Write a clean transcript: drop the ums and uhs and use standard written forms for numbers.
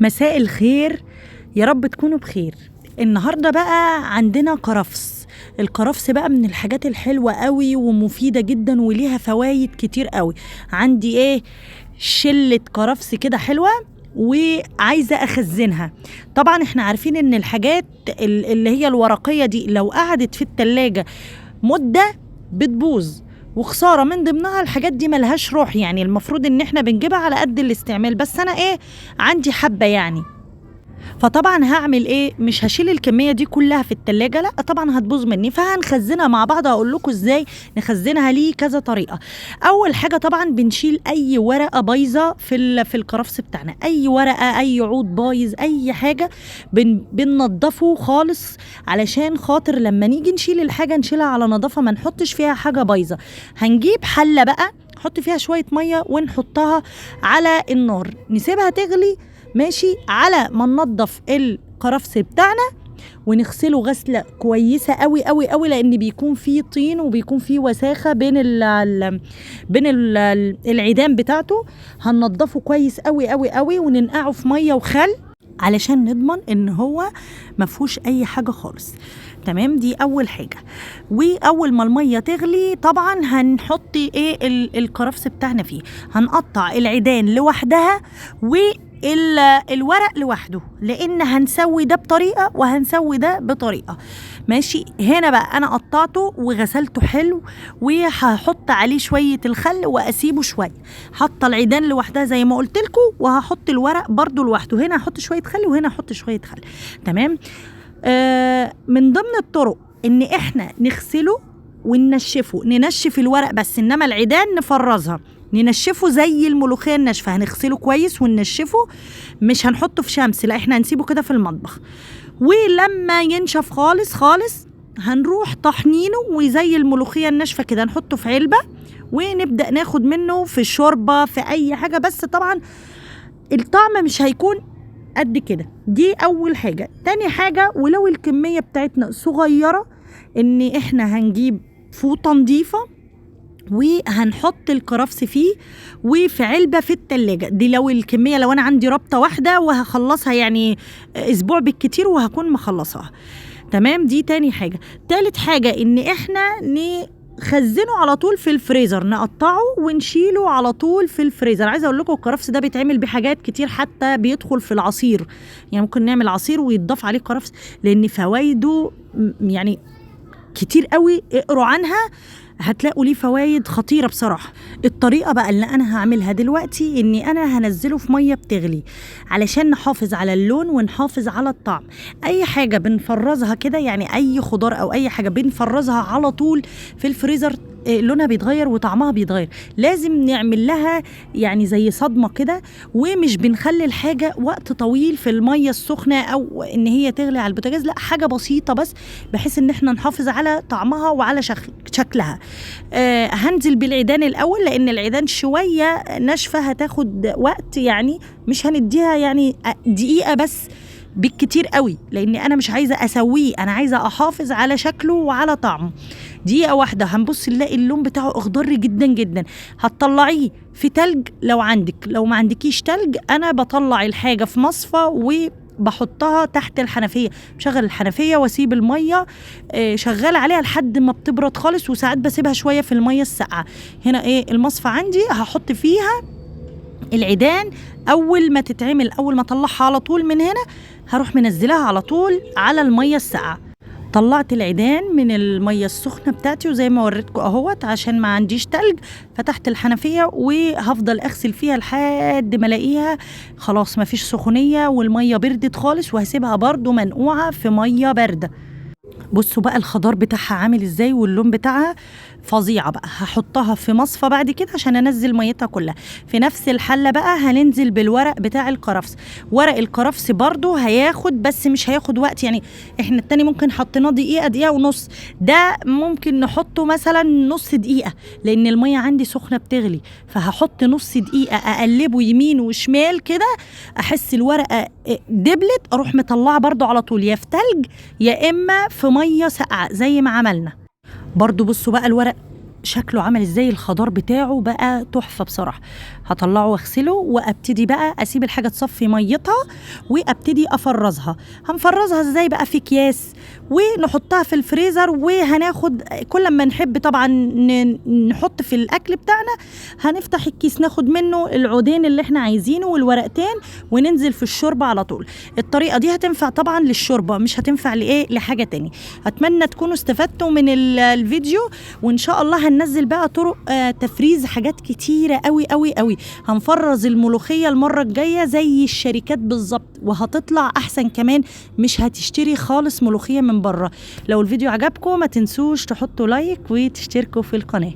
مساء الخير، يا رب تكونوا بخير. النهاردة بقى عندنا كرفس. الكرفس بقى من الحاجات الحلوة قوي ومفيدة جدا وليها فوايد كتير قوي. عندي شلة كرفس كده حلوة وعايزة أخزنها. طبعا احنا عارفين ان الحاجات اللي هي الورقية دي لو قعدت في التلاجة مدة بتبوظ، وخسارة من ضمنها الحاجات دي ملهاش روح، يعني المفروض ان احنا بنجيبها على قد الاستعمال. بس انا عندي حبة يعني، فطبعا هعمل مش هشيل الكميه دي كلها في التلاجة، لا طبعا هتبوظ مني، فهنخزنها مع بعض. هقول لكم ازاي نخزنها، ليه كذا طريقه. اول حاجه طبعا بنشيل اي ورقه بايظه في الكرفس بتاعنا، اي ورقه، اي عود بايظ، اي حاجه بننضفه خالص، علشان خاطر لما نيجي نشيل الحاجه نشيلها على نظافه، ما نحطش فيها حاجه بايظه. هنجيب حله بقى نحط فيها شويه ميه ونحطها على النار، نسيبها تغلي ماشي، على ما ننضف الكرفس بتاعنا ونغسله غسله كويسه قوي قوي قوي، لان بيكون فيه طين وبيكون فيه وساخه بين العيدان بتاعته. هننضفه كويس قوي قوي قوي وننقعه في ميه وخل علشان نضمن ان هو مفهوش اي حاجه خالص. تمام، دي اول حاجه. واول ما الميه تغلي طبعا هنحط الكرفس بتاعنا فيه، هنقطع العيدان لوحدها والورق لوحده، لان هنسوي ده بطريقه وهنسوي ده بطريقه. ماشي، هنا بقى انا قطعته وغسلته حلو، وهحط عليه شويه الخل واسيبه شويه. حاطه العيدان لوحدها زي ما قلت لكم، وهحط الورق برضو لوحده، هنا هحط شويه خل وهنا هحط شويه خل. تمام. من ضمن الطرق ان احنا نغسله وننشفه، ننشف الورق بس، انما العيدان نفرزها ننشفه زي الملوخيه الناشفه. هنغسله كويس وننشفه، مش هنحطه في شمس، لا احنا هنسيبه كده في المطبخ. ولما ينشف خالص خالص هنروح طحنينه، وزي الملوخيه الناشفه كده نحطه في علبه ونبدا ناخد منه في شوربه في اي حاجه، بس طبعا الطعم مش هيكون قد كده. دي اول حاجه. تاني حاجه، ولو الكميه بتاعتنا صغيره، ان احنا هنجيب فوطه نظيفه وهنحط الكرفس فيه وفي علبة في التلاجة. دي لو الكمية، لو أنا عندي ربطة واحدة وهخلصها يعني أسبوع بالكتير وهكون مخلصها. تمام، دي تاني حاجة. تالت حاجة إن إحنا نخزنه على طول في الفريزر، نقطعه ونشيله على طول في الفريزر. عايزة أقول لكم الكرفس ده بيتعمل بحاجات كتير، حتى بيدخل في العصير، يعني ممكن نعمل عصير ويتضاف عليه كرفس، لأن فوائده يعني كتير قوي. اقروا عنها هتلاقوا ليه فوايد خطيرة بصراحة. الطريقة بقى اللي أنا هعملها دلوقتي إني أنا هنزله في مية بتغلي علشان نحافظ على اللون ونحافظ على الطعم. أي حاجة بنفرزها كده، يعني أي خضار أو أي حاجة بنفرزها على طول في الفريزر لونها بيتغير وطعمها بيتغير. لازم نعمل لها يعني زي صدمة كده، ومش بنخلي الحاجة وقت طويل في المية السخنة أو إن هي تغلي على البوتاجاز، لا حاجة بسيطة بس، بحيث إن احنا نحافظ على طعمها وعلى شكلها. هنزل بالعيدان الأول، لأن العيدان شوية ناشفة هتاخد وقت، يعني مش هنديها يعني دقيقة بس بالكتير قوي، لأن أنا مش عايزة أسويه، أنا عايزة أحافظ على شكله وعلى طعمه. دقيقة واحدة هنبص نلاقي اللون بتاعه اخضر جدا جدا. هتطلعيه في تلج لو عندك، لو ما عندكيش تلج أنا بطلع الحاجة في مصفى وبحطها تحت الحنفية، بشغل الحنفية واسيب المية شغالة عليها لحد ما بتبرد خالص، وساعات بسيبها شوية في المية الساقعة. هنا المصفى عندي هحط فيها العيدان. أول ما تتعمل، أول ما اطلعها على طول من هنا هروح منزلها على طول على المية الساقعة. طلعت العيدان من المية السخنة بتاعتي، وزي ما وريتكم اهوت، عشان ما عنديش تلج فتحت الحنفية وهفضل اغسل فيها لحد ما الاقيها خلاص ما فيش سخونية والمية بردت خالص، وهسيبها برضو منقوعة في مية باردة. بصوا بقى الخضار بتاعها عامل ازاي واللون بتاعها فظيعة. بقى هحطها في مصفى بعد كده عشان انزل ميتها كلها. في نفس الحلة بقى هننزل بالورق بتاع الكرفس. ورق الكرفس برضو هياخد، بس مش هياخد وقت، يعني احنا التاني ممكن حطيناه دقيقة، دقيقة ونص، ده ممكن نحطه مثلا نص دقيقة، لان المية عندي سخنة بتغلي، فهحط نص دقيقة اقلبه يمين وشمال كده، احس الورقة دبلت، اروح مطلعه برضو على طول، يا في تلج يا اما في مية ساقعة زي ما عملنا. برضو بصوا بقى الورق شكله عمل ازاي، الخضار بتاعه بقى تحفة بصراحة. هطلعه واغسله وابتدي بقى اسيب الحاجة تصفي ميتها وابتدي افرزها. هنفرزها ازاي بقى؟ في اكياس ونحطها في الفريزر، وهناخد كل ما نحب طبعا نحط في الاكل بتاعنا، هنفتح الكيس ناخد منه العودين اللي احنا عايزينه والورقتين وننزل في الشوربة على طول. الطريقة دي هتنفع طبعا للشوربة، مش هتنفع لحاجة تاني. اتمنى تكونوا استفدتوا من الفيديو، وان شاء الله هننزل بقى طرق تفريز حاجات كتيرة قوي قوي قوي. هنفرز الملوخية المرة الجاية زي الشركات بالظبط، وهتطلع احسن كمان، مش هتشتري خالص ملوخية من بره. لو الفيديو عجبكم ما تنسوش تحطوا لايك وتشتركوا في القناة.